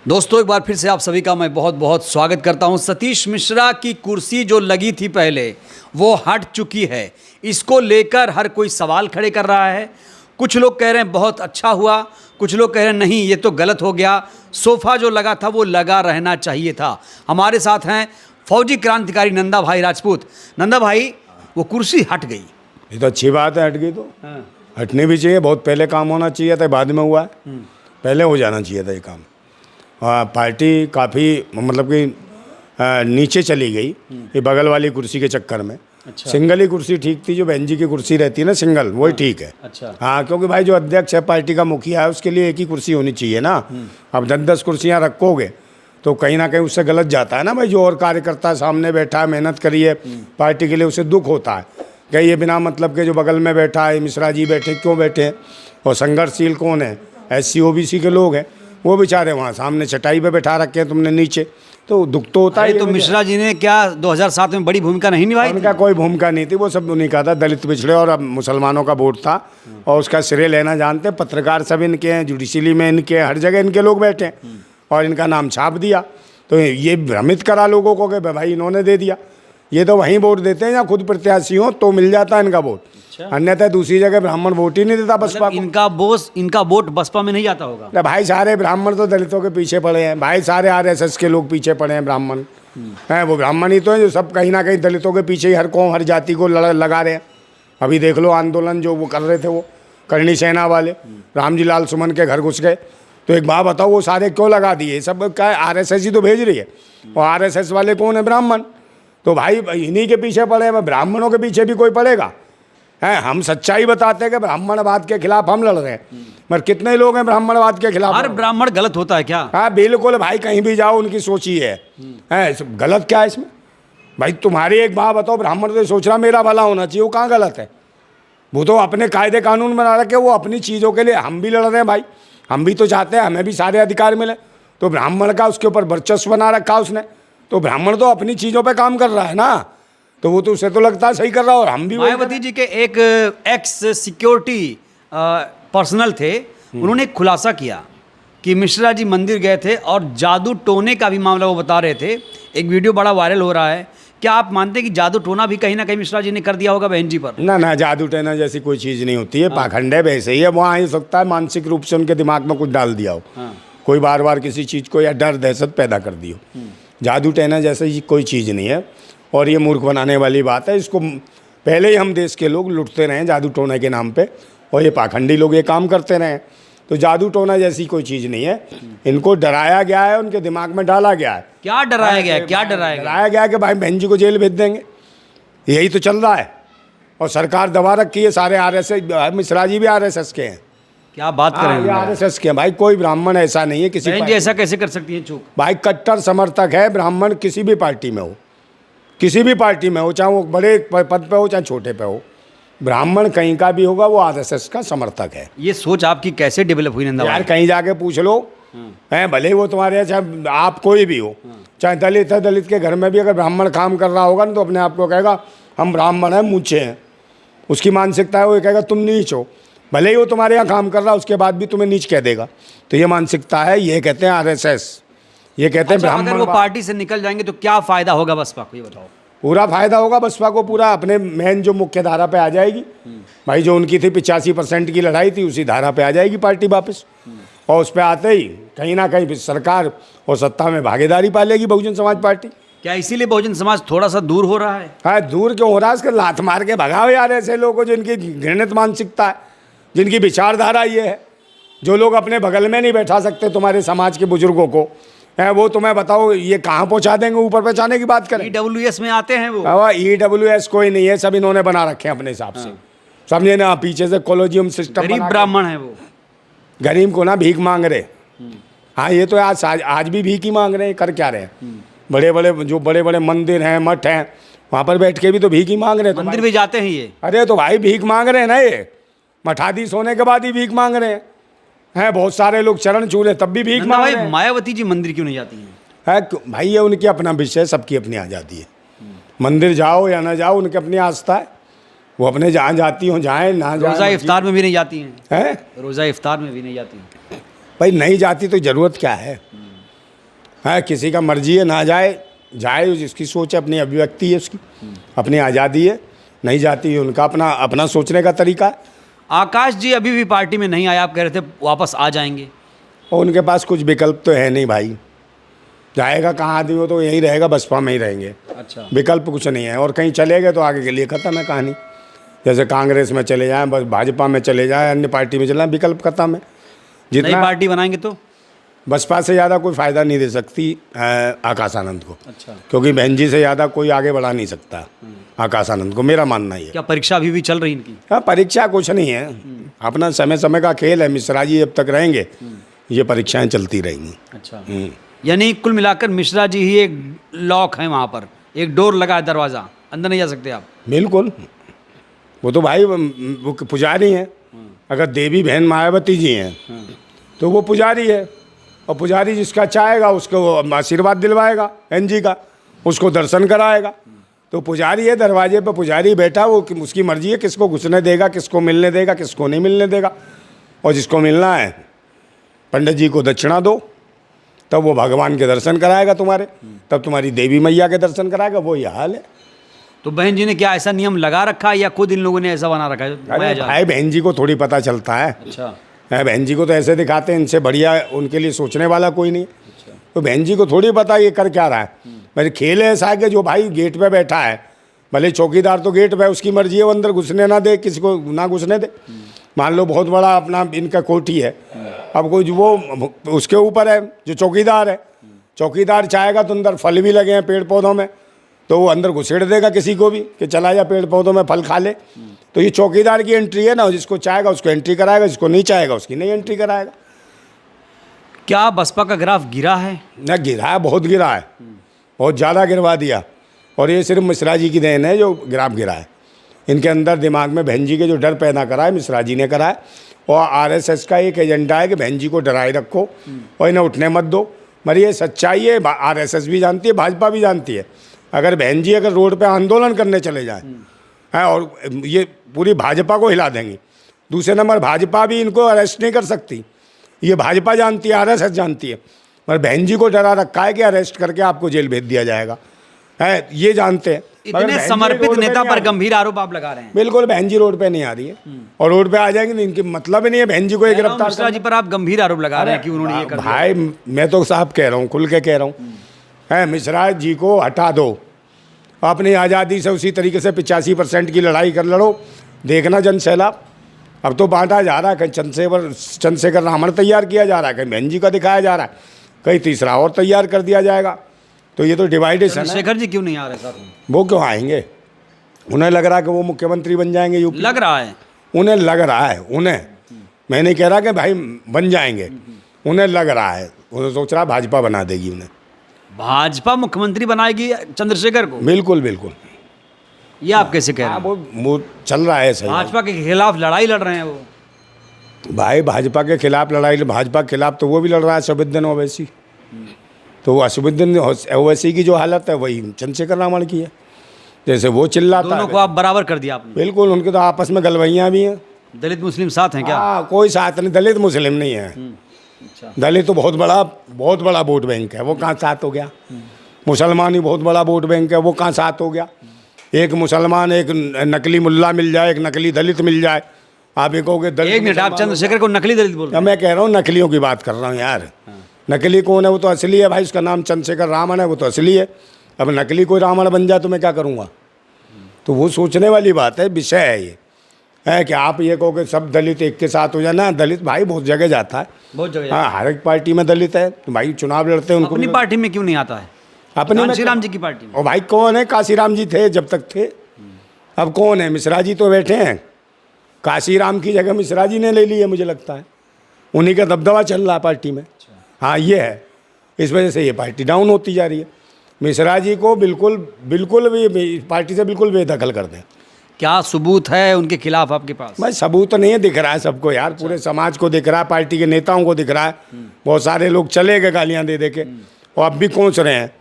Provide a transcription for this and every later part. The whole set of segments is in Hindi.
दोस्तों एक बार फिर से आप सभी का मैं बहुत बहुत स्वागत करता हूं। सतीश मिश्रा की कुर्सी जो लगी थी पहले वो हट चुकी है। इसको लेकर हर कोई सवाल खड़े कर रहा है। कुछ लोग कह रहे हैं बहुत अच्छा हुआ, कुछ लोग कह रहे हैं नहीं ये तो गलत हो गया, सोफ़ा जो लगा था वो लगा रहना चाहिए था। हमारे साथ हैं फौजी क्रांतिकारी नंदा भाई राजपूत। नंदा भाई, वो कुर्सी हट गई, ये तो अच्छी बात है, हट गई तो हटनी भी चाहिए। बहुत पहले काम होना चाहिए था, बाद में हुआ है। पहले हो जाना चाहिए था ये काम। पार्टी काफ़ी मतलब कि नीचे चली गई ये बगल वाली कुर्सी के चक्कर में। अच्छा। सिंगल ही कुर्सी ठीक थी, जो बहन जी की कुर्सी रहती है ना सिंगल, वही ठीक है। अच्छा। हाँ, क्योंकि भाई जो अध्यक्ष है, पार्टी का मुखिया है, उसके लिए एक ही कुर्सी होनी चाहिए ना। अब 10-10 कुर्सियाँ रखोगे तो कहीं ना कहीं उससे गलत जाता है ना भाई। जो और कार्यकर्ता सामने बैठा है, मेहनत करी है पार्टी के लिए, उसे दुख होता है कि ये बिना मतलब के जो बगल में बैठा है मिश्रा जी बैठे, क्यों बैठे हैं? और संघर्षशील कौन है? SC OBC के लोग हैं, वो बेचारे वहाँ सामने चटाई पे बैठा रखे हैं तुमने नीचे, तो दुख तो होता है। तो मिश्रा जी ने क्या 2007 में बड़ी भूमिका नहीं निभाई? उनका कोई भूमिका नहीं थी, वो सब उन्हीं का था। दलित पिछड़े और अब मुसलमानों का वोट था और उसका श्रेय लेना जानते। पत्रकार सब इनके हैं, जुडिशरी में इनके, हर जगह इनके लोग बैठे हैं और इनका नाम छाप दिया। तो ये भ्रमित करा लोगों को कि भाई इन्होंने दे दिया। ये तो वहीं वोट देते हैं जहाँ खुद प्रत्याशी हो तो मिल जाता है इनका वोट। अन्यथा दूसरी जगह ब्राह्मण वोट ही नहीं देता बसपा को। इनका वोट बसपा में नहीं जाता होगा। भाई सारे ब्राह्मण तो दलितों के पीछे पड़े हैं भाई, सारे RSS के लोग पीछे पड़े हैं। ब्राह्मण हैं, वो ब्राह्मण ही तो है जो सब कहीं ना कहीं दलितों के पीछे ही हर कौम हर जाति को लगा रहे हैं। अभी देख लो आंदोलन जो वो कर रहे थे, वो करणी सेना वाले रामजी लाल सुमन के घर घुस गए। तो एक बात बताओ, वो सारे क्यों लगा दिए? सब क्या RSS ही तो भेज रही है, और RSS वाले कौन है? ब्राह्मण। तो भाई इन्हीं के पीछे पड़े हैं, ब्राह्मणों के पीछे भी कोई पड़ेगा? हैं, हम सच्चाई बताते हैं कि ब्राह्मणवाद के खिलाफ हम लड़ रहे हैं, मगर कितने लोग हैं ब्राह्मणवाद के खिलाफ? हर ब्राह्मण गलत होता है क्या? हाँ बिल्कुल भाई, कहीं भी जाओ उनकी सोच ही है। गलत क्या है इसमें? भाई तुम्हारी एक बात बताओ, ब्राह्मण तो सोच रहा मेरा भला होना चाहिए, वो कहाँ गलत है? वो तो अपने कायदे कानून बना रखे, वो अपनी चीज़ों के लिए। हम भी लड़ रहे हैं भाई, हम भी तो चाहते हैं हमें भी सारे अधिकार मिले। तो ब्राह्मण का उसके ऊपर वर्चस्व बना रखा उसने, तो ब्राह्मण तो अपनी चीज़ों पे काम कर रहा है ना, तो वो तो उसे तो लगता है सही कर रहा है। और हम भी मायावती जी के एक एक्स सिक्योरिटी पर्सनल थे, उन्होंने एक खुलासा किया कि मिश्रा जी मंदिर गए थे और जादू टोने का भी मामला वो बता रहे थे। एक वीडियो बड़ा वायरल हो रहा है। क्या आप मानते हैं कि जादू टोना भी कहीं ना कहीं मिश्रा जी ने कर दिया होगा बहन जी पर? ना, जादू टोना जैसी कोई चीज़ नहीं होती है। पाखंड है, वैसे ही है। वहाँ हो सकता है मानसिक रूप से उनके दिमाग में कुछ डाल दिया हो, कोई बार बार किसी चीज़ को या डर दहशत पैदा कर दी हो। जादू टोना जैसी कोई चीज़ नहीं है, और ये मूर्ख बनाने वाली बात है। इसको पहले ही हम देश के लोग लुटते रहे जादू टोना के नाम पे, और ये पाखंडी लोग ये काम करते रहे। तो जादू टोना जैसी कोई चीज़ नहीं है। इनको डराया गया है, उनके दिमाग में डाला गया है। क्या डराया गया? क्या डराया गया कि भाई बहन जी को जेल भेज देंगे, यही तो चल रहा है। और सरकार दबा रखी है। सारे RSS, मिश्रा जी भी RSS के हैं। क्या बात करें? RSS के हैं भाई। कोई ब्राह्मण ऐसा नहीं है किसी जी ऐसा कैसे कर सकती है चूक? भाई कट्टर समर्थक है ब्राह्मण, किसी भी पार्टी में हो, किसी भी पार्टी में हो, चाहे वो बड़े पद पे हो चाहे छोटे पे हो, ब्राह्मण कहीं का भी होगा वो RSS का समर्थक है। ये सोच आपकी कैसे डेवलप हुई नंदा? यार कहीं जाके पूछ लो, हैं, भले ही वो तुम्हारे, चाहे आप कोई भी हो, चाहे दलित है, दलित के घर में भी अगर ब्राह्मण काम कर रहा होगा ना तो अपने आप को कहेगा हम ब्राह्मण हैं, मूछे हैं। उसकी मानसिकता है, वो कहेगा तुम नीच हो। भले ही वो तुम्हारे यहाँ काम कर रहा है, उसके बाद भी तुम्हें नीच कह देगा। तो ये मानसिकता है, ये कहते हैं RSS, ये कहते हैं ब्राह्मण। अगर वो पार्टी से निकल जाएंगे तो क्या फायदा होगा बसपा को, ये बताओ? पूरा फायदा होगा बसपा को, पूरा अपने मेन जो मुख्य धारा पे आ जाएगी भाई। जो उनकी थी 85% की लड़ाई थी, उसी धारा पे आ जाएगी पार्टी वापस। और उस पर आते ही कहीं ना कहीं सरकार और सत्ता में भागीदारी पालेगी बहुजन समाज पार्टी। क्या इसीलिए बहुजन समाज थोड़ा सा दूर हो रहा है? हाँ, दूर क्यों हो रहा है? इसके लात मार के भगाओ यार ऐसे लोगों को जिनकी घृणित मानसिकता है, जिनकी विचारधारा ये है। जो लोग अपने बगल में नहीं बैठा सकते तुम्हारे समाज के बुजुर्गों को, है वो तुम्हें बताओ ये कहाँ पहुँचा देंगे? ऊपर पहुँचाने की बात करें। EWS में आते हैं वो। EWS कोई नहीं है, सब इन्होंने बना रखे हैं अपने हिसाब से, समझे ना? पीछे से कॉलोजियम सिस्टम। गरीब ब्राह्मण है वो, गरीब को ना भीख मांग रहे। हाँ, ये तो आज भी भीख ही मांग रहे हैं। कर क्या रहे हैं? बड़े बड़े मंदिर हैं, मठ हैं, वहाँ पर बैठ के भी तो भीख ही मांग रहे हैं। मंदिर भी जाते हैं ये। अरे तो भाई भीख मांग रहे हैं ना, ये मठाधीश होने के बाद ही भीख मांग रहे हैं। बहुत सारे लोग चरण छू रहे तब भी भीख मांग रहे हैं। मायावती जी मंदिर क्यों नहीं जाती हैं? है भाई, ये उनकी अपना विषय, सबकी अपनी आज़ादी है। मंदिर जाओ या ना जाओ, उनकी अपनी आस्था है। वो अपने जहाँ जाती हो जाए, ना जाए। रोज़ा इफ्तार में भी नहीं जाती हैं? हैं, रोज़ा इफ्तार में भी नहीं जाती हैं? भाई नहीं जाती तो ज़रूरत क्या है? है, किसी का मर्जी है ना जाए, जाए जिसकी सोच है, अपनी अभिव्यक्ति है उसकी, अपनी आज़ादी है, नहीं जाती है उनका अपना अपना सोचने का तरीका है। आकाश जी अभी भी पार्टी में नहीं आए, आप कह रहे थे वापस आ जाएंगे। और उनके पास कुछ विकल्प तो है नहीं भाई, जाएगा कहाँ आदमी, वो तो यहीं रहेगा, बसपा में ही रहेंगे। अच्छा, विकल्प कुछ नहीं है, और कहीं चले गए तो आगे के लिए ख़त्म है कहानी। जैसे कांग्रेस में चले जाएं, बस भाजपा में चले जाएं, अन्य पार्टी में चले जाएं, विकल्प खत्म है। नई जितना पार्टी बनाएंगे तो बसपा से ज़्यादा कोई फ़ायदा नहीं दे सकती आकाश आनंद को, अच्छा, क्योंकि बहन जी से ज़्यादा कोई आगे बढ़ा नहीं सकता आकाश आनंद को, मेरा मानना ही है। क्या परीक्षा अभी भी चल रही इनकी? हाँ, परीक्षा कुछ नहीं है, अपना समय समय का खेल है। मिश्रा जी जब तक रहेंगे ये परीक्षाएं चलती रहेंगी। अच्छा, यानी कुल मिलाकर मिश्रा जी ही एक लॉक है वहाँ पर, एक डोर लगा है, दरवाज़ा, अंदर नहीं जा सकते आप। बिल्कुल, वो तो भाई वो पुजारी हैं। अगर देवी बहन मायावती जी हैं तो वो पुजारी है, और पुजारी जिसका चाहेगा उसको वो आशीर्वाद दिलवाएगा, बहन जी का, उसको दर्शन कराएगा। तो पुजारी है, दरवाजे पर पुजारी बैठा, वो उसकी मर्जी है किसको घुसने देगा, किसको मिलने देगा, किसको नहीं मिलने देगा। और जिसको मिलना है पंडित जी को दक्षिणा दो, तब वो भगवान के दर्शन कराएगा तुम्हारे, तब तुम्हारी देवी मैया के दर्शन कराएगा। वो ये हाल है। तो बहन जी ने क्या ऐसा नियम लगा रखा है या खुद इन लोगों ने ऐसा बना रखा है? अरे भाई, बहन जी को थोड़ी पता चलता है। अच्छा, बहन जी को तो ऐसे दिखाते हैं, इनसे बढ़िया उनके लिए सोचने वाला कोई नहीं। तो बहन जी को थोड़ी पता ये कर क्या रहा है। मेरे खेल ऐसा है कि जो भाई गेट पे बैठा है, भले चौकीदार तो गेट पे, उसकी मर्जी है, वो अंदर घुसने ना दे, किसी को ना घुसने दे। मान लो बहुत बड़ा अपना इनका कोठी है, अब कोई वो उसके ऊपर है जो चौकीदार है, चौकीदार चाहेगा तो अंदर फल भी लगे हैं पेड़ पौधों में, तो वो अंदर घुसेड़ देगा किसी को भी कि चला जा पेड़ पौधों में फल खा ले। तो ये चौकीदार की एंट्री है ना, जिसको चाहेगा उसको एंट्री कराएगा, जिसको नहीं चाहेगा उसकी नहीं एंट्री कराएगा। क्या बसपा का ग्राफ गिरा है? न गिरा है, बहुत गिरा है, बहुत ज़्यादा गिरवा दिया। और ये सिर्फ मिश्रा जी की देन है जो ग्राफ गिरा है। इनके अंदर दिमाग में बहन जी के जो डर पैदा करा है मिश्रा जी ने करा है। और आरएसएस का एक एजेंडा है कि बहन जी को डराए रखो और इन्हें उठने मत दो। मगर ये सच्चाई है, आरएसएस भी जानती है, भाजपा भी जानती है। अगर बहन जी अगर रोड पे आंदोलन करने चले जाएं हैं और ये पूरी भाजपा को हिला देंगी। दूसरे नंबर, भाजपा भी इनको अरेस्ट नहीं कर सकती, ये भाजपा जानती है, आरएसएस जानती है। मगर बहन जी को डरा रखा है कि अरेस्ट करके आपको जेल भेज दिया जाएगा, है ये जानते हैं। इतने समर्पित नेता पर गंभीर आरोप आप लगा रहे हैं। बिल्कुल, बहन जी रोड पे नहीं आ रही है, और रोड पे आ जाएंगी तो इनकी मतलब ही नहीं है बहन जी को गिरफ्तार। मिश्रा जी पर आप गंभीर आरोप लगा रहे हैं कि उन्होंने ये कर दिया। भाई मैं तो साहब कह रहा हूँ, खुल के कह रहा हूँ, है मिश्रा जी को हटा दो, अपनी आज़ादी से उसी तरीके से 85% की लड़ाई कर लड़ो। देखना जन सैलाब अब तो बांटा जा रहा है, कहीं चंद्रशेखर रावण तैयार किया जा रहा है, कहीं बहन जी का दिखाया जा रहा है, कहीं तीसरा और तैयार कर दिया जाएगा। तो ये तो डिवाइडेशन है। चंद्रशेखर जी क्यों नहीं आ रहे साथ में? वो क्यों आएंगे? उन्हें लग रहा है कि वो मुख्यमंत्री बन जाएंगे यूपी। लग रहा है उन्हें, लग रहा है उन्हें। मैं नहीं कह रहा कि भाई बन जाएंगे, उन्हें लग रहा है, उन्हें सोच रहा है भाजपा बना देगी उन्हें, भाजपा मुख्यमंत्री बनाएगी चंद्रशेखर को। बिल्कुल बिल्कुल। ये आप कैसे कह रहे हैं? वो चल रहा है सही। भाजपा के खिलाफ लड़ाई लड़ रहे हैं वो। भाई भाजपा के खिलाफ लड़ाई, भाजपा के खिलाफ तो वो भी लड़ रहा है असदुद्दीन ओवैसी। तो वो असदुद्दीन ओवैसी की जो हालत है वही चंद्रशेखर रावण की है। जैसे वो चिल्लाता दोनों है, को आप बराबर कर दिया आपने। बिल्कुल, उनके तो आपस में गलवैयाँ भी हैं। दलित मुस्लिम साथ हैं क्या? हाँ, कोई साथ नहीं, दलित मुस्लिम नहीं है। अच्छा, दलित तो बहुत बड़ा वोट बैंक है, वो कहाँ साथ हो गया। मुसलमान ही बहुत बड़ा वोट बैंक है, वो कहाँ साथ हो गया। एक मुसलमान, एक नकली मुल्ला मिल जाए, एक नकली दलित मिल जाए, आप ये कहोगे दलित। एक मिनट, आप चंद्रशेखर को नकली दलित बोल रहे हैं? मैं कह रहा हूँ नकलियों की बात कर रहा हूँ यार। नकली कौन है? वो तो असली है भाई, उसका नाम चंद्रशेखर रावण है, वो तो असली है। अब नकली कोई रावण बन जाए तो मैं क्या करूँगा? तो वो सोचने वाली बात है, विषय है ये, है कि आप ये कहो कि सब दलित एक के साथ हो जाए ना। दलित भाई बहुत जगह जाता है, बहुत जगह। हाँ, हर एक पार्टी में दलित है। तो भाई चुनाव लड़ते हैं, उनको अपनी पार्टी में क्यों नहीं आता है? अपने में काशीराम जी की पार्टी में। और भाई कौन है? काशीराम जी थे जब तक थे, अब कौन है? मिश्रा जी तो बैठे हैं, काशीराम की जगह मिश्रा जी ने ले ली है, मुझे लगता है उन्हीं का दबदबा चल रहा है पार्टी में। हाँ ये है, इस वजह से ये पार्टी डाउन होती जा रही है। मिश्रा जी को बिल्कुल भी पार्टी से बिल्कुल बेदखल कर दें। क्या सबूत है उनके खिलाफ आपके पास? भाई सबूत तो नहीं है, दिख रहा है सबको यार, पूरे समाज को दिख रहा है, पार्टी के नेताओं को दिख रहा है। बहुत सारे लोग चले गए गालियाँ दे दे के, और अब भी कोच रहे हैं।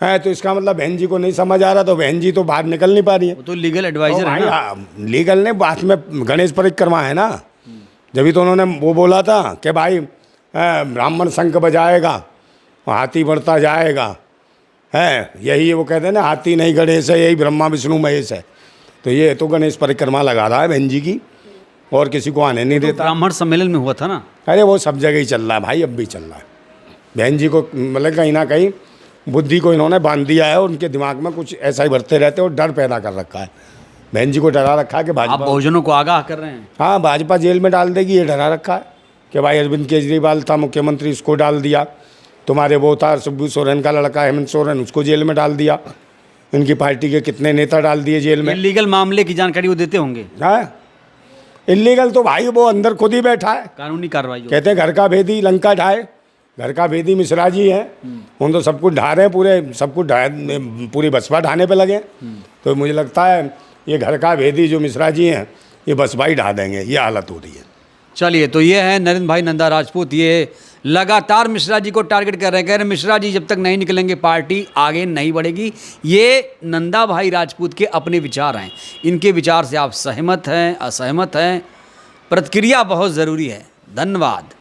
है तो इसका मतलब बहन जी को नहीं समझ आ रहा, तो बहन जी तो बाहर निकल नहीं पा रही है। वो तो लीगल एडवाइजर है ना। लीगल ने बात में गणेश परिक्रमा है ना, जब तो उन्होंने वो बोला था कि भाई ब्राह्मण शंख बजाएगा हाथी बढ़ता जाएगा, है यही वो कहते हैं ना, हाथी नहीं गणेश है, यही ब्रह्मा विष्णु महेश है। तो ये तो गणेश परिक्रमा लगा रहा है बहन जी की, और किसी को आने नहीं देता। ब्राह्मण सम्मेलन में हुआ था ना। अरे वो सब जगह ही चल रहा है भाई, अब भी चल रहा है। बहन जी को मतलब कहीं ना कहीं बुद्धि को इन्होंने बांध दिया है, और उनके दिमाग में कुछ ऐसा ही भरते रहते हैं और डर पैदा कर रखा है। बहन जी को डरा रखा है कि आप भाजपा, बहुजनों को आगाह कर रहे हैं। हाँ भाजपा जेल में डाल देगी, ये डरा रखा है कि भाई अरविंद केजरीवाल था मुख्यमंत्री, इसको डाल दिया। तुम्हारे वो था शिबू सोरेन का लड़का हेमंत सोरेन, उसको जेल में डाल दिया। इनकी पार्टी के कितने नेता डाल दिए जेल में। इलीगल मामले की जानकारी वो देते होंगे। हाँ इलीगल तो भाई वो अंदर खुद ही बैठा है, कानूनी कार्रवाई हो। कहते हैं घर का भेदी लंका ढाए। घर का भेदी मिश्रा जी हैं, उन तो सब कुछ ढा रहे हैं, पूरे सब कुछ ढा, पूरी बसपा ढाने पे लगे। तो मुझे लगता है ये घर का भेदी जो मिश्रा जी हैं, ये बसपा ही ढा देंगे, ये हालत हो रही है। चलिए, तो ये है नरेंद्र भाई नंदा राजपूत, ये लगातार मिश्रा जी को टारगेट कर रहे हैं। कह रहे हैं मिश्रा जी जब तक नहीं निकलेंगे पार्टी आगे नहीं बढ़ेगी। ये नंदा भाई राजपूत के अपने विचार हैं। इनके विचार से आप सहमत हैं, असहमत हैं? प्रतिक्रिया बहुत ज़रूरी है। धन्यवाद।